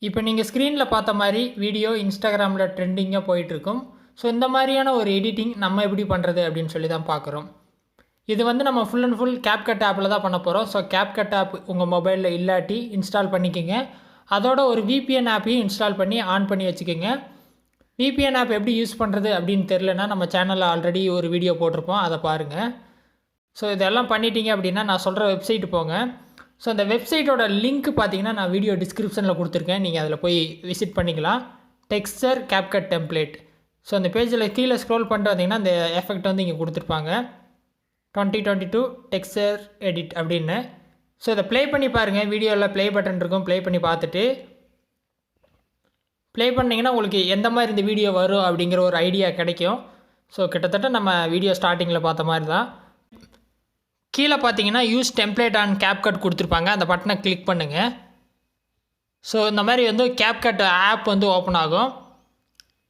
இப்போ நீங்கள் ஸ்க்ரீனில் பார்த்த மாதிரி வீடியோ இன்ஸ்டாகிராமில் ட்ரெண்டிங்காக போயிட்டுருக்கும். ஸோ இந்த மாதிரியான ஒரு எடிட்டிங் நம்ம எப்படி பண்ணுறது அப்படின்னு சொல்லி தான் பார்க்குறோம். இது வந்து நம்ம ஃபுல் அண்ட் ஃபுல் Capcut ஆப்பில் தான் பண்ண போகிறோம். ஸோ Capcut ஆப் உங்கள் மொபைலில் இல்லாட்டி இன்ஸ்டால் பண்ணிக்கோங்க. அதோட ஒரு VPN ஆப்பையும் இன்ஸ்டால் பண்ணி ஆன் பண்ணி வச்சுக்கோங்க. VPN ஆப் எப்படி யூஸ் பண்ணுறது அப்படின்னு தெரிலனா நம்ம சேனலில் ஆல்ரெடி ஒரு வீடியோ போட்டிருப்போம், அதை பாருங்கள். ஸோ இதெல்லாம் பண்ணிட்டீங்க அப்படின்னா நான் சொல்கிற வெப்சைட்டு போங்க. ஸோ அந்த வெப்சைட்டோட லிங்க் பார்த்தீங்கன்னா நான் வீடியோ டிஸ்கிரிப்ஷனில் கொடுத்துருக்கேன். நீங்கள் அதில் போய் விசிட் பண்ணிக்கலாம். Texture Capcut template. ஸோ அந்த பேஜில் கீழே ஸ்க்ரோல் பண்ணிட்டு வந்தீங்கன்னா அந்த எஃபெக்ட் வந்து இங்கே கொடுத்துருப்பாங்க, 2022 டெக்ஸ்சர் எடிட் அப்படின்னு. ஸோ இதை ப்ளே பண்ணி பாருங்கள். வீடியோவில் ப்ளே பட்டன் இருக்கும், ப்ளே பண்ணி பார்த்துட்டு ப்ளே பண்ணிங்கன்னா உங்களுக்கு எந்த மாதிரி இந்த வீடியோ வரும் அப்படிங்கிற ஒரு ஐடியா கிடைக்கும். ஸோ கிட்டத்தட்ட நம்ம வீடியோ ஸ்டார்டிங்கில் பார்த்த மாதிரி தான். கீழே பார்த்தீங்கன்னா யூஸ் டெம்ப்ளேட் ஆன் Capcut கொடுத்துருப்பாங்க, அந்த பட்டனை கிளிக் பண்ணுங்கள். ஸோ இந்த மாதிரி வந்து Capcut ஆப் வந்து ஓப்பன் ஆகும்.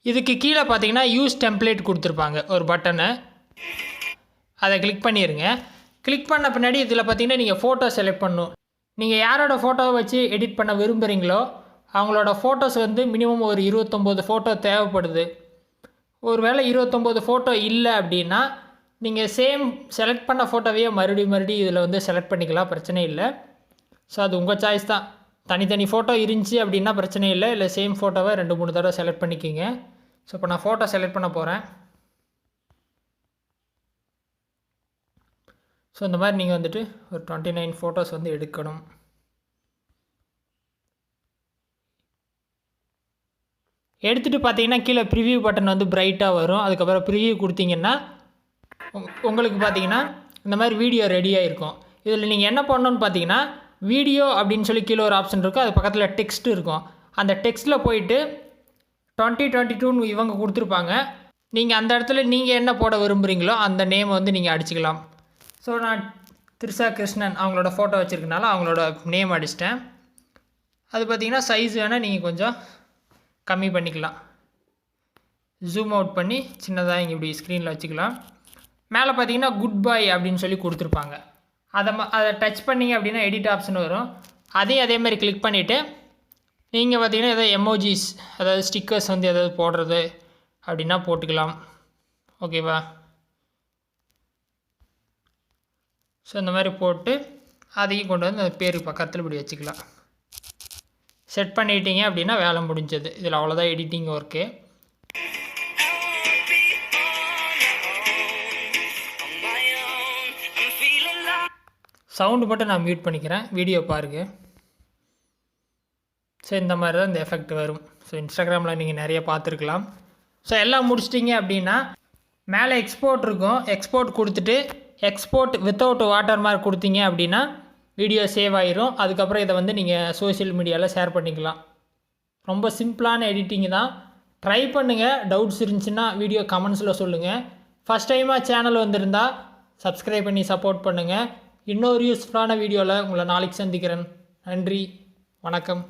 இதுக்கு கீழே பார்த்தீங்கன்னா யூஸ் டெம்ப்ளேட் கொடுத்துருப்பாங்க ஒரு பட்டனை, அதை கிளிக் பண்ணிடுங்க. கிளிக் பண்ண பின்னாடி இதில் பார்த்தீங்கன்னா நீங்கள் ஃபோட்டோ செலக்ட் பண்ணணும். நீங்கள் யாரோட ஃபோட்டோவை வச்சு எடிட் பண்ண விரும்புகிறீங்களோ அவங்களோட ஃபோட்டோஸ் வந்து மினிமம் ஒரு 29 ஃபோட்டோ தேவைப்படுது. ஒரு வேளை 29 ஃபோட்டோ இல்லை அப்படின்னா நீங்கள் சேம் செலக்ட் பண்ண ஃபோட்டோவையே மறுபடியும் இதில் வந்து செலக்ட் பண்ணிக்கலாம், பிரச்சனை இல்லை. ஸோ அது உங்கள் சாய்ஸ் தான். தனித்தனி ஃபோட்டோ இருந்துச்சு அப்படின்னா பிரச்சனை இல்லை, இல்லை சேம் ஃபோட்டோவை 2-3 தடவை செலக்ட் பண்ணிக்கிங்க. ஸோ இப்போ நான் ஃபோட்டோ செலக்ட் பண்ண போகிறேன். ஸோ இந்த மாதிரி நீங்கள் வந்துட்டு ஒரு 29 ஃபோட்டோஸ் வந்து எடுக்கணும். எடுத்துகிட்டு பார்த்தீங்கன்னா கீழே ப்ரிவ்யூ பட்டன் வந்து பிரைட்டாக வரும். அதுக்கப்புறம் ப்ரிவ்யூ கொடுத்தீங்கன்னா உங்களுக்கு பார்த்தீங்கன்னா இந்த மாதிரி வீடியோ ரெடியாக இருக்கும். இதில் நீங்கள் என்ன பண்ணணுன்னு பார்த்தீங்கன்னா வீடியோ அப்படின்னு சொல்லி கீழே ஒரு ஆப்ஷன் இருக்கும், அது பக்கத்தில் டெக்ஸ்ட் இருக்கும். அந்த டெக்ஸ்ட்டில் போயிட்டு 2022 இவங்க கொடுத்துருப்பாங்க. நீங்கள் அந்த இடத்துல நீங்கள் என்ன போட விரும்புகிறீங்களோ அந்த நேம் வந்து நீங்கள் அடிச்சுக்கலாம். ஸோ நான் திரிஷா கிருஷ்ணன் அவங்களோட ஃபோட்டோ வச்சுருக்கனால அவங்களோட நேம் அடிச்சிட்டேன். அது பார்த்திங்கன்னா சைஸ் வேணால் நீங்கள் கொஞ்சம் கம்மி பண்ணிக்கலாம், ஜூம் அவுட் பண்ணி சின்னதாக இங்கே இப்படி ஸ்க்ரீனில் வச்சுக்கலாம். மேலே பார்த்தீங்கன்னா குட் பை அப்படின்னு சொல்லி கொடுத்துருப்பாங்க. அதை டச் பண்ணிங்க அப்படின்னா எடிட் ஆப்ஷன் வரும். அதே மாதிரி கிளிக் பண்ணிவிட்டு நீங்கள் பார்த்தீங்கன்னா எதாவது எமோஜிஸ், அதாவது ஸ்டிக்கர்ஸ் வந்து எதாவது போடுறது அப்படின்னா போட்டுக்கலாம். ஓகேவா? ஸோ இந்த மாதிரி போட்டு அதையும் கொண்டு வந்து அந்த பேர் பக்கத்தில் இப்படி வச்சுக்கலாம். செட் பண்ணிட்டீங்க அப்படின்னா வேலை முடிஞ்சது. இதில் அவ்வளோதான் எடிட்டிங் ஒர்க்கு. சவுண்டு மட்டும் நான் மியூட் பண்ணிக்கிறேன், வீடியோ பாருங்கள். ஸோ இந்த மாதிரி தான் இந்த எஃபெக்ட் வரும். ஸோ இன்ஸ்டாகிராமில் நீங்கள் நிறைய பார்த்துருக்கலாம். ஸோ எல்லாம் முடிச்சிட்டிங்க அப்படின்னா மேலே எக்ஸ்போர்ட் இருக்கும், எக்ஸ்போர்ட் கொடுத்துட்டு எக்ஸ்போர்ட் வித்தவுட் வாட்டர் மார்க் கொடுத்தீங்க அப்படின்னா வீடியோ சேவ் ஆகிரும். அதுக்கப்புறம் இதை வந்து நீங்கள் சோஷியல் மீடியாவில் ஷேர் பண்ணிக்கலாம். ரொம்ப சிம்பிளான எடிட்டிங் தான், ட்ரை பண்ணுங்கள். டவுட்ஸ் இருந்துச்சுன்னா வீடியோ கமெண்ட்ஸில் சொல்லுங்கள். ஃபஸ்ட் டைமாக சேனல் வந்திருந்தால் சப்ஸ்கிரைப் பண்ணி சப்போர்ட் பண்ணுங்கள். இன்னொரு யூஸ்ஃபுல்லான வீடியோவில் உங்களை நாளைக்கு சந்திக்கிறேன். நன்றி, வணக்கம்.